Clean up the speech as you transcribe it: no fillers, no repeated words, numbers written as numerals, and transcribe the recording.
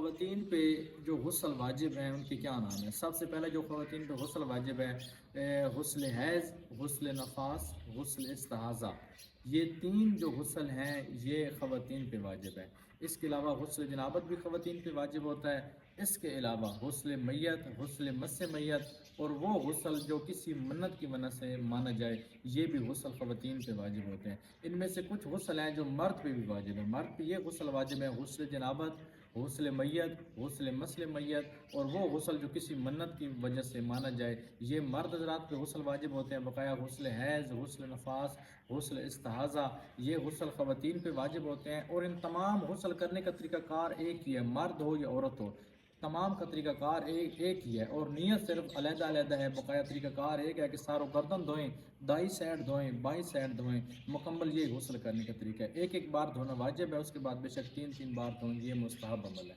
خواتین پہ جو غسل واجب ہیں ان کے کیا نام ہیں؟ سب سے پہلے جو خواتین پہ غسل واجب ہے غسل حیض، غسل نفاس، غسل استحاضہ، یہ تین جو غسل ہیں یہ خواتین پہ واجب ہے۔ اس کے علاوہ غسل جنابت بھی خواتین پہ واجب ہوتا ہے۔ اس کے علاوہ غسل میت، غسل مس میت، اور وہ غسل جو کسی منت کی منت سے مانا جائے، یہ بھی غسل خواتین پہ واجب ہوتے ہیں۔ ان میں سے کچھ غسل ہیں جو مرد پہ بھی واجب ہیں۔ مرد پہ یہ غسل واجب ہے: غسل جنابت، غسل میت، غسل مسل میت، اور وہ غسل جو کسی منت کی وجہ سے مانا جائے، یہ مرد حضرات پہ غسل واجب ہوتے ہیں۔ بقایا غسل حیض، غسل نفاس، غسل استحاضہ، یہ غسل خواتین پہ واجب ہوتے ہیں۔ اور ان تمام غسل کرنے کا طریقہ کار ایک ہی ہے، مرد ہو یا عورت ہو، تمام کا طریقہ کار ایک ہی ہے، اور نیت صرف علیحدہ علیحدہ ہے۔ بقایا طریقہ کار ایک ہے کہ ساروں گردن دھوئیں، دائیں سائڈ دھوئیں، بائیں سائڈ دھوئیں، مکمل یہ غسل کرنے کا طریقہ ہے۔ ایک ایک بار دھونا واجب ہے، اس کے بعد بے شک تین بار دھوئیں، یہ مستحب عمل ہے۔